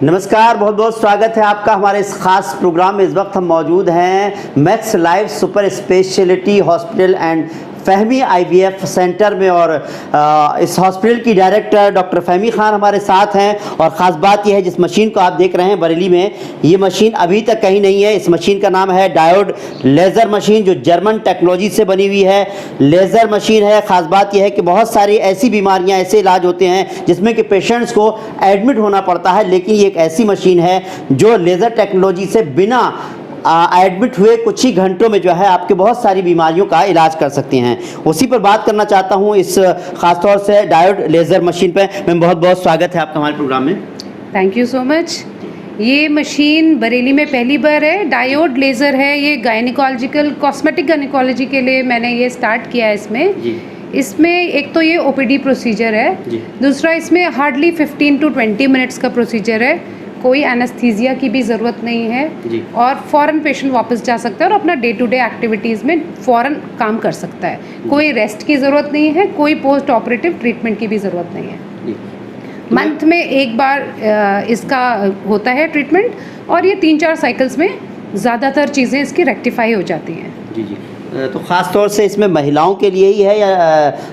नमस्कार, बहुत बहुत स्वागत है आपका हमारे इस खास प्रोग्राम में। इस वक्त हम मौजूद हैं max life super speciality hospital and फहमी आईवीएफ सेंटर में और इस हॉस्पिटल की डायरेक्टर डॉक्टर फहमी खान हमारे साथ हैं। और ख़ास बात यह है, जिस मशीन को आप देख रहे हैं बरेली में, ये मशीन अभी तक कहीं नहीं है। इस मशीन का नाम है डायोड लेज़र मशीन, जो जर्मन टेक्नोलॉजी से बनी हुई है लेज़र मशीन है। ख़ास बात यह है कि बहुत सारी ऐसी बीमारियां, ऐसे इलाज होते हैं जिसमें कि पेशेंट्स को एडमिट होना पड़ता है, लेकिन ये एक ऐसी मशीन है जो लेज़र टेक्नोलॉजी से बिना एडमिट हुए कुछ ही घंटों में जो है आपके बहुत सारी बीमारियों का इलाज कर सकते हैं। उसी पर बात करना चाहता हूं इस खासतौर से डायोड लेज़र मशीन पर। मैम, बहुत बहुत स्वागत है आपका हमारे प्रोग्राम में। Thank you so much. ये मशीन बरेली में पहली बार है, डायोड लेज़र है। ये गायनिकोलॉजिकल कॉस्मेटिक गायनिकोलॉजी के लिए मैंने ये स्टार्ट किया है। इसमें एक तो ये ओपीडी प्रोसीजर है, दूसरा इसमें हार्डली 15 to 20 मिनट्स का प्रोसीजर है। कोई एनेस्थीसिया की भी ज़रूरत नहीं है और फ़ौरन पेशेंट वापस जा सकता है और अपना डे टू डे एक्टिविटीज़ में फ़ौरन काम कर सकता है। कोई रेस्ट की ज़रूरत नहीं है, कोई पोस्ट ऑपरेटिव ट्रीटमेंट की भी ज़रूरत नहीं है। मंथ में एक बार इसका होता है ट्रीटमेंट और ये 3-4 साइकिल्स में ज़्यादातर चीज़ें इसकी रेक्टिफाई हो जाती हैं। जी। तो ख़ास तौर से इसमें महिलाओं के लिए ही है या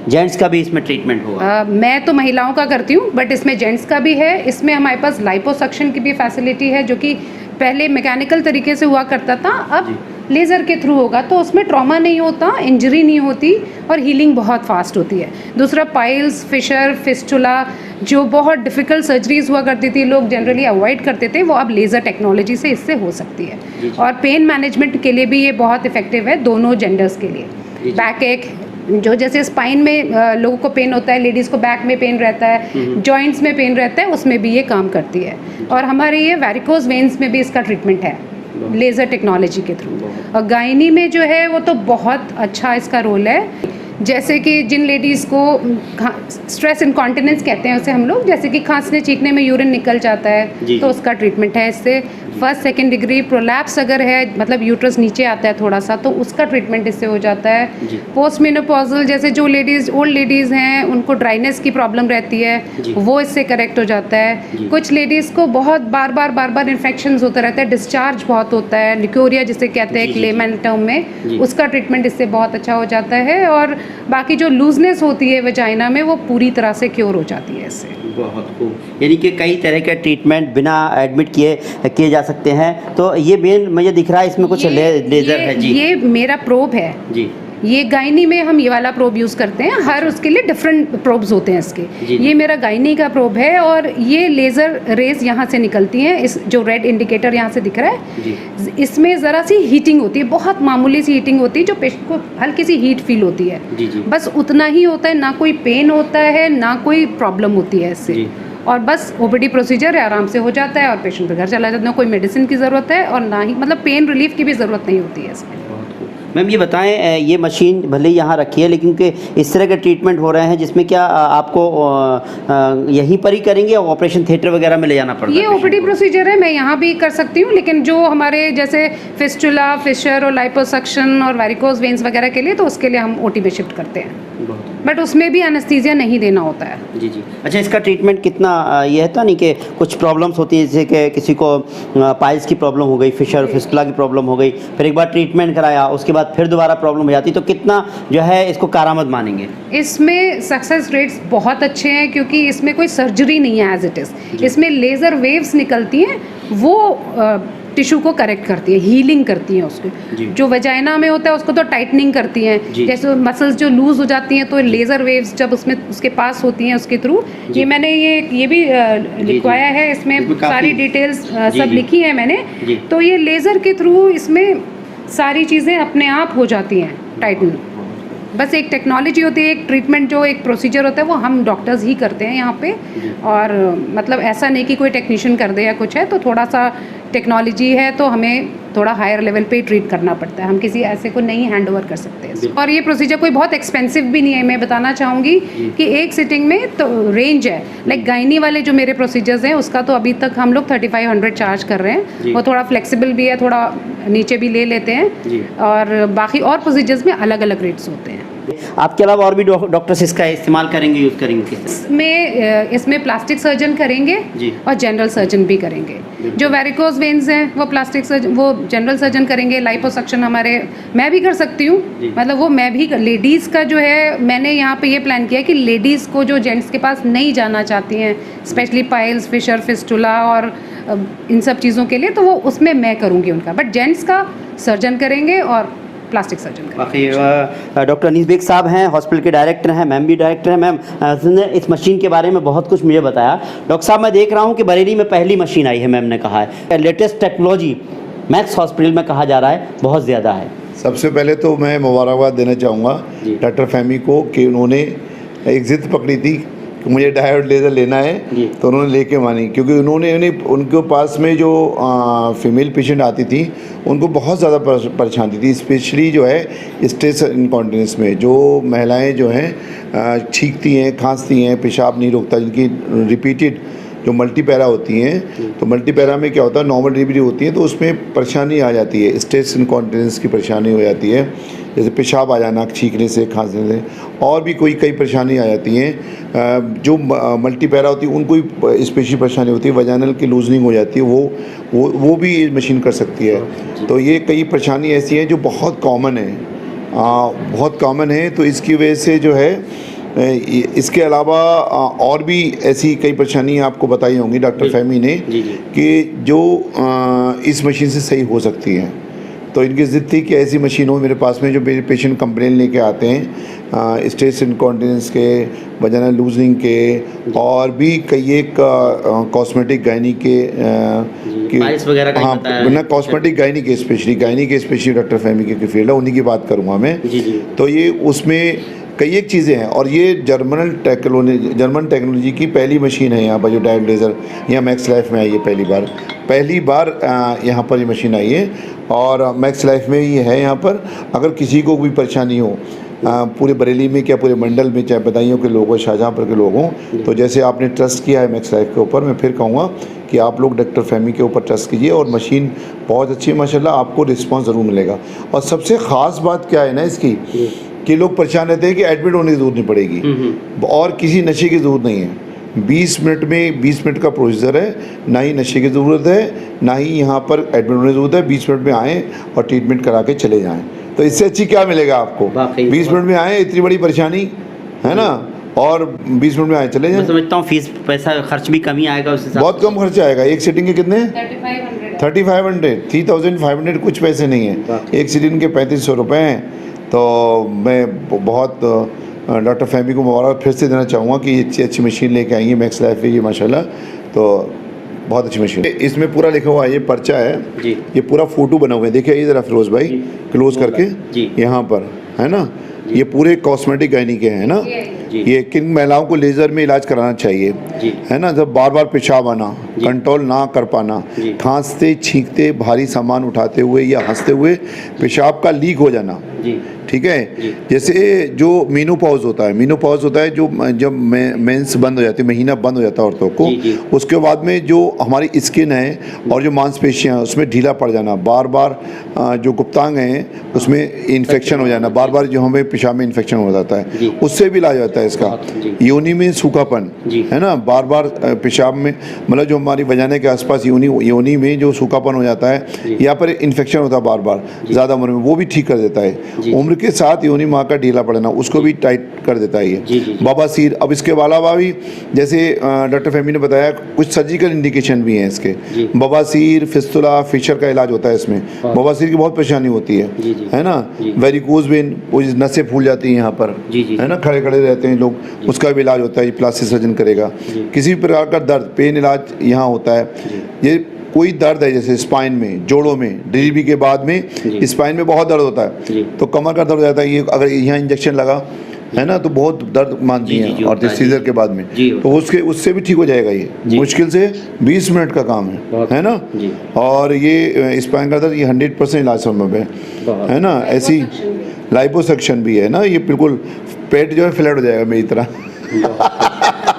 जेंट्स का भी इसमें ट्रीटमेंट होगा? मैं तो महिलाओं का करती हूँ, बट इसमें जेंट्स का भी है। इसमें हमारे पास लाइपोसक्शन की भी फैसिलिटी है, जो कि पहले मैकेनिकल तरीके से हुआ करता था, अब लेज़र के थ्रू होगा, तो उसमें ट्रॉमा नहीं होता, इंजरी नहीं होती और हीलिंग बहुत फास्ट होती है। दूसरा, पाइल्स, फिशर, फिस्टुला, जो बहुत डिफ़िकल्ट सर्जरीज हुआ करती थी, लोग जनरली अवॉइड करते थे, वो अब लेज़र टेक्नोलॉजी से इससे हो सकती है। और पेन मैनेजमेंट के लिए भी ये बहुत इफ़ेक्टिव है, दोनों जेंडर्स के लिए। बैक एक, जो जैसे स्पाइन में लोगों को पेन होता है, लेडीज़ को बैक में पेन रहता है, जॉइंट्स में पेन रहता है, उसमें भी ये काम करती है। और हमारे ये वैरिकोज वेन्स में भी इसका ट्रीटमेंट है लेज़र टेक्नोलॉजी के थ्रू। और गायनी में जो है वो तो बहुत अच्छा इसका रोल है। जैसे कि जिन लेडीज़ को स्ट्रेस इनकॉन्टिनेंस कहते हैं उसे हम लोग, जैसे कि खांसने चीखने में यूरिन निकल जाता है, तो उसका ट्रीटमेंट है इससे। फर्स्ट सेकंड डिग्री प्रोलैप्स अगर है, मतलब यूट्रस नीचे आता है थोड़ा सा, तो उसका ट्रीटमेंट इससे हो जाता है। पोस्ट मेनोपॉजल, जैसे जो लेडीज़ ओल्ड लेडीज़ हैं, उनको ड्राइनेस की प्रॉब्लम रहती है, वो इससे करेक्ट हो जाता है। कुछ लेडीज़ को बहुत बार बार इन्फेक्शंस होता रहता है, डिस्चार्ज बहुत होता है, लिकोरिया जिसे कहते हैं एक लेमन टर्म में, उसका ट्रीटमेंट इससे बहुत अच्छा हो जाता है। और बाकी जो लूजनेस होती है वजाइना में, वो पूरी तरह से क्योर हो जाती है इससे। बहुत खूब। यानी कि कई तरह के ट्रीटमेंट बिना एडमिट किए जा सकते हैं। तो ये मेन मुझे दिख रहा है इसमें कुछ लेज़र है जी। ये मेरा प्रोब है जी। ये गायनी में हम ये वाला प्रोब यूज़ करते हैं, हर उसके लिए डिफरेंट प्रोब्स होते हैं इसके। ये मेरा गायनी का प्रोब है और ये लेज़र रेज यहाँ से निकलती हैं। इस जो रेड इंडिकेटर यहाँ से दिख रहा है, इसमें ज़रा सी हीटिंग होती है, बहुत मामूली सी हीटिंग होती है, जो पेशेंट को हल्की सी हीट फील होती है, बस उतना ही होता है। ना कोई पेन होता है, ना कोई प्रॉब्लम होती है इससे। और बस ओपीडी प्रोसीजर है, आराम से हो जाता है और पेशेंट घर चला जाता है। ना कोई मेडिसिन की ज़रूरत है और ना ही मतलब पेन रिलीफ की भी ज़रूरत नहीं होती है इसमें। मैम, ये बताएं, ये मशीन भले यहाँ रखी है, लेकिन कि इस तरह के ट्रीटमेंट हो रहे हैं जिसमें क्या आपको यहीं पर ही करेंगे या ऑपरेशन थिएटर वगैरह में ले जाना पड़ता है? ये ओपीडी प्रोसीजर है, मैं यहाँ भी कर सकती हूँ, लेकिन जो हमारे जैसे फिस्टुला, फिशर और लाइपोसक्शन और वैरिकोज वेन्स वगैरह के लिए, तो उसके लिए हम ओटी में शिफ्ट करते हैं, बट उसमें भी एनेस्थीसिया नहीं देना होता है। जी। अच्छा, इसका ट्रीटमेंट कितना ये है तो नहीं कि कुछ प्रॉब्लम्स होती है, जैसे कि किसी को पाइल्स की प्रॉब्लम हो गई, फिस्टुला की प्रॉब्लम हो गई, फिर एक बार ट्रीटमेंट कराया, उसके बाद फिर दोबारा प्रॉब्लम हो जाती, तो कितना जो है इसको कारामद मानेंगे? इसमें सक्सेस रेट्स बहुत अच्छे हैं, क्योंकि इसमें कोई सर्जरी नहीं है एज इट इज़। इसमें लेज़र वेव्स निकलती हैं, वो टिश्यू को करेक्ट करती है, हीलिंग करती हैं उसको। जो वजाइना में होता है उसको तो टाइटनिंग करती हैं, जैसे मसल्स जो लूज हो जाती हैं, तो लेज़र वेव्स जब उसमें उसके पास होती हैं उसके थ्रू, ये मैंने ये भी लिखवाया है, इसमें सारी डिटेल्स सब लिखी है मैंने। तो ये लेज़र के थ्रू इसमें सारी चीज़ें अपने आप हो जाती हैं टाइटन। बस एक टेक्नोलॉजी होती है, एक ट्रीटमेंट जो एक प्रोसीजर होता है, वो हम डॉक्टर्स ही करते हैं यहाँ पे। और मतलब ऐसा नहीं कि कोई टेक्नीशियन कर दे या कुछ है, तो थोड़ा सा टेक्नोलॉजी है तो हमें थोड़ा हायर लेवल पे ट्रीट करना पड़ता है, हम किसी ऐसे को नहीं हैंड ओवर कर सकते। और ये प्रोसीजर कोई बहुत एक्सपेंसिव भी नहीं है। मैं बताना चाहूँगी कि एक सिटिंग में तो रेंज है, लाइक गायनी वाले जो मेरे प्रोसीजर्स हैं उसका तो अभी तक हम लोग 3500 चार्ज कर रहे हैं। वो थोड़ा फ्लेक्सिबल भी है, थोड़ा नीचे भी ले लेते हैं, और बाकी और प्रोसीजर्स में अलग अलग रेट्स होते हैं। आपके अलावा और भी डॉक्टर्स इसका इस्तेमाल करेंगे, यूज़ करेंगे? इसमें प्लास्टिक सर्जन करेंगे जी। और जनरल सर्जन भी करेंगे। जो वेरिकोज वेन्स हैं वो प्लास्टिक सर्जन, वो जनरल सर्जन करेंगे। लाइपोसक्शन हमारे मैं भी कर सकती हूँ, मतलब वो मैं भी लेडीज़ का जो है, मैंने यहाँ पे ये प्लान किया कि लेडीज़ को जो जेंट्स के पास नहीं जाना चाहती हैं, स्पेशली पाइल्स, फिशर, फिस्टुला और इन सब चीज़ों के लिए, तो वो उसमें मैं करूँगी उनका, बट जेंट्स का सर्जन करेंगे और प्लास्टिक सर्जन बाकी डॉक्टर अनीस बेग साहब हैं, हॉस्पिटल के डायरेक्टर हैं, मैम भी डायरेक्टर हैं। मैम ने इस मशीन के बारे में बहुत कुछ मुझे बताया। डॉक्टर साहब, मैं देख रहा हूँ कि बरेली में पहली मशीन आई है, मैम ने कहा है लेटेस्ट टेक्नोलॉजी मैक्स हॉस्पिटल में कहा जा रहा है बहुत ज़्यादा है। सबसे पहले तो मैं मुबारकबाद देना चाहूँगा डॉक्टर फहमी को कि उन्होंने एक ज़िद पकड़ी थी कि मुझे डायोड लेज़र लेना है, तो उन्होंने लेके मानी, क्योंकि उनके पास में जो फीमेल पेशेंट आती थी उनको बहुत ज़्यादा परेशानी थी, स्पेशली जो है स्ट्रेस इनकॉन्टिनेंस में। जो महिलाएं जो हैं छींकती हैं, खांसती हैं, पेशाब नहीं रुकता, जिनकी रिपीटेड जो मल्टीपैरा होती हैं, तो मल्टीपैरा में क्या होता है, नॉर्मल डिलीवरी होती है तो उसमें परेशानी आ जाती है, स्ट्रेस इनकॉन्टिनेंस की परेशानी हो जाती है, जैसे पेशाब आ जाना, छींकने से, खांसने से, और भी कई परेशानी आ जाती हैं। जो मल्टीपैरा होती है उनको स्पेशली परेशानी होती है, वजाइनल की लूजनिंग हो जाती है, वो भी ये मशीन कर सकती है। तो ये कई परेशानी ऐसी हैं जो बहुत कॉमन है, बहुत कॉमन है। तो इसकी वजह से जो है, इसके अलावा और भी ऐसी कई परेशानियाँ आपको बताई होंगी डॉक्टर फहमी ने कि जो इस मशीन से सही हो सकती हैं। तो इनकी ज़िद थी कि ऐसी मशीन हो मेरे पास में जो मेरे पेशेंट कंप्लेन लेके आते हैं स्ट्रेस इनकॉन्टिनेंस के, वजाइनल लूजनिंग के, और भी कई एक कॉस्मेटिक गायनी के वगैरह का, हाँ ना, कॉस्मेटिक गायनी के स्पेशली डॉक्टर फहमी की फील्ड है, उन्हीं की बात करूँगा मैं। तो ये उसमें कई एक चीज़ें हैं, और ये जर्मन टेक्नोलॉजी की पहली मशीन है यहाँ पर, जो डायोड लेज़र यहाँ मैक्स लाइफ में आई है पहली बार यहाँ पर ये मशीन आई है, और मैक्स लाइफ में ही है यहाँ पर। अगर किसी को कोई परेशानी हो पूरे बरेली में, क्या पूरे मंडल में, चाहे बदायूं के लोग हों, शाहजहाँपुर के लोग हों, तो जैसे आपने ट्रस्ट किया है मैक्स लाइफ के ऊपर, मैं फिर कहूँगा कि आप लोग डॉक्टर फहमी के ऊपर ट्रस्ट कीजिए, और मशीन बहुत अच्छी है माशाल्लाह, आपको रिस्पांस ज़रूर मिलेगा। और सबसे ख़ास बात क्या है ना इसकी, कि लोग परेशान रहते हैं कि एडमिट होने की ज़रूरत नहीं पड़ेगी और किसी नशे की ज़रूरत नहीं है। 20 मिनट का प्रोसीजर है, ना ही नशे की ज़रूरत है, ना ही यहाँ पर एडमिट होने की ज़रूरत है। 20 मिनट में आएँ और ट्रीटमेंट करा के चले जाएँ, तो इससे अच्छी क्या मिलेगा आपको? 20 मिनट में आए, इतनी बड़ी परेशानी है ना, और 20 मिनट में आए चले जाएँ। मैं समझता हूँ फीस पैसा खर्च भी कम ही आएगा, उससे बहुत कम खर्चा आएगा। एक सीटिंग के कितने? 3500 कुछ पैसे नहीं है, एक सीटिंग के 3500 रुपये हैं। तो मैं बहुत डॉक्टर फहमी को मुबारक फिर से देना चाहूँगा कि अच्छी मशीन लेके आई है मैक्स लाइफ की, ये माशाल्लाह, तो बहुत अच्छी मशीन। इसमें पूरा लिखा हुआ है, ये पर्चा है जी, ये पूरा फ़ोटो बना हुआ है, देखिए इधर फिरोज़ भाई क्लोज करके यहाँ पर है ना, ये पूरे कॉस्मेटिक गायनी के हैं ना। ये किन महिलाओं को लेज़र में इलाज कराना चाहिए है ना, जब बार बार पेशाब आना, कंट्रोल ना कर पाना, खांसते, छींकते, भारी सामान उठाते हुए या हंसते हुए पेशाब का लीक हो जाना, ठीक है। जैसे जो मीनोपॉज होता है जो जब मेंस बंद हो जाती है, महीना बंद हो जाता है औरतों को, उसके बाद में जो हमारी स्किन है और जो मांसपेशियां हैं उसमें ढीला पड़ जाना, बार बार जो गुप्तांग हैं उसमें इन्फेक्शन हो जाना, बार बार जो हमें पेशाब में इन्फेक्शन हो जाता है, उससे भी इलाज होता है इसका। योनि में सूखापन है ना, बार बार पेशाब में, मतलब जो हमारी वजाने के आसपास योनि में जो सूखापन हो जाता है, यहाँ पर इन्फेक्शन होता है बार बार ज़्यादा उम्र में, वो भी ठीक कर देता है। उम्र के साथ योनि माँ का ढीला पड़ना, उसको भी टाइट कर देता है ये। बवासीर, अब इसके अलावा भी जैसे डॉक्टर फहमी ने बताया कुछ सर्जिकल इंडिकेशन भी हैं इसके, बवासीर, फिस्टुला, फिशर का इलाज होता है इसमें। बवासीर की बहुत परेशानी होती है ना, वेरिकोज वेन, वो नसें फूल जाती हैं यहाँ पर है ना, खड़े खड़े रहते हैं लोग, उसका भी इलाज होता है, प्लास्टिक सर्जन करेगा। किसी भी प्रकार का दर्द, पेन इलाज यहाँ होता है। ये कोई दर्द है जैसे स्पाइन में, जोड़ों में, डिलीवरी के बाद में स्पाइन में बहुत दर्द होता है, तो कमर का दर्द हो जाता है, ये अगर यहाँ इंजेक्शन लगा है ना तो बहुत दर्द मानती हैं, और सीजर के बाद में तो उससे भी ठीक हो जाएगा। ये मुश्किल से 20 मिनट का काम है ना, और ये स्पाइन का दर्द ये 100% इलाज संभव है ना। ऐसी लाइपोसक्शन भी है ना, ये बिल्कुल पेट जो है फ्लैट हो जाएगा मेरी तरह।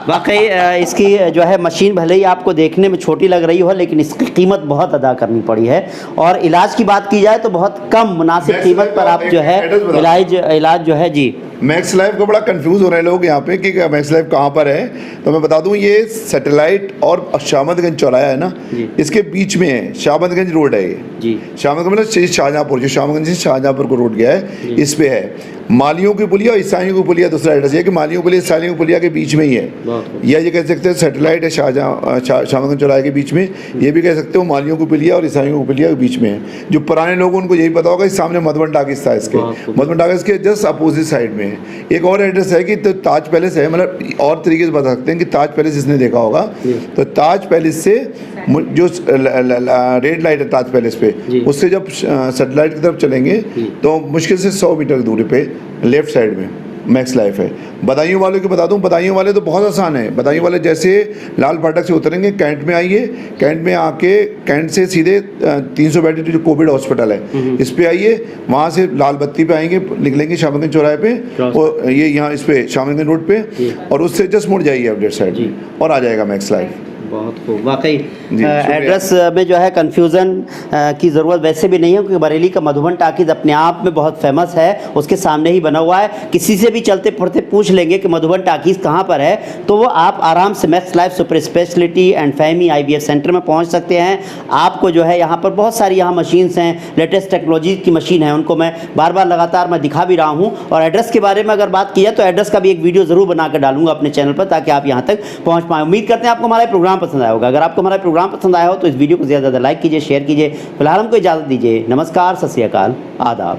वाकई इसकी जो है मशीन भले ही आपको देखने में छोटी लग रही हो, लेकिन इसकी कीमत बहुत अदा करनी पड़ी है, और इलाज की बात की जाए तो बहुत कम मुनासिब कीमत पर आप जो है इलाज जो है जी मैक्स लाइफ को बड़ा कंफ्यूज हो रहे हैं लोग यहाँ पे कि मैक्स लाइफ कहाँ पर है। तो मैं बता दूँ, ये सैटेलाइट और शाहमदगंज चौराहा है ना, इसके बीच में है। शाहमदगंज रोड है ये जी। शाहमदगंज मतलब शाहजहाँपुर, जो शाहमदगंज से शाहजहाँपुर को रोड गया है, इस पे है। मालियों की पुलिया और ईसाइयों की पुलिया दूसरा एड्रेस है कि मालियों की पुलिया ईसाइयों की पुलिया के बीच में ही है। या ये कह सकते हैं सैटेलाइट है शाहमदगंज चौराहे के बीच में, ये भी कह सकते हो मालियों की पुलिया और ईसाइयों की पुलिया के बीच में है। जो पुराने लोग उनको यही पता होगा, इस सामने मधुबन टाकिस था, इसके मधुबन टाकिस के जस्ट अपोजिट साइड में है। एक और एड्रेस है कि तो ताज पैलेस है, मतलब और तरीके से बता सकते हैं कि ताज पैलेस इसने देखा होगा, तो ताज पैलेस से जो रेड लाइट है ताज पैलेस पे, उससे जब सैटेलाइट की तरफ चलेंगे तो मुश्किल से 100 मीटर की दूरी पे लेफ्ट साइड में मैक्स लाइफ है। बदायूं वालों की बता दूं, बदायूं वाले तो बहुत आसान है। बदायूं वाले जैसे लाल फाटक से उतरेंगे, कैंट में आइए, कैंट में आके कैंट से सीधे 300 बेड जो कोविड हॉस्पिटल है इस पे आइए, वहाँ से लाल बत्ती पे आएंगे, निकलेंगे शाहमदगंज चौराहे पे और ये यहाँ इस पे शाहमदगंज रोड पे, और उससे जस्ट मुड़ जाइए अपडेट साइड में और आ जाएगा मैक्स लाइफ। बहुत खूब। वाकई एड्रेस में जो है कन्फ्यूज़न की ज़रूरत वैसे भी नहीं है, क्योंकि बरेली का मधुबन टाकीज़ अपने आप में बहुत फेमस है, उसके सामने ही बना हुआ है। किसी से भी चलते फिरते पूछ लेंगे कि मधुबन टाकीज़ कहाँ पर है, तो वो आप आराम से max life super speciality and फहमी IVF सेंटर में पहुँच सकते हैं। आपको जो है यहाँ पर बहुत सारी यहाँ मशीन्स हैं, लेटेस्ट टेक्नोलॉजी की मशीन है, उनको मैं बार बार लगातार मैं दिखा भी रहा हूँ। और एड्रेस के बारे में अगर बात किया तो एड्रेस का भी एक वीडियो ज़रूर बना कर डालूंगा अपने चैनल पर, ताकि आप यहाँ तक पहुँच पाएँ। उम्मीद करते हैं आपको हमारा प्रोग्राम पसंद आया होगा। अगर आपको हमारा प्रोग्राम पसंद आया हो तो इस वीडियो को ज़्यादा से ज़्यादा लाइक कीजिए, शेयर कीजिए। फिलहाल हमको इजाज़त दीजिए। नमस्कार, सत श्री अकाल, आदाब।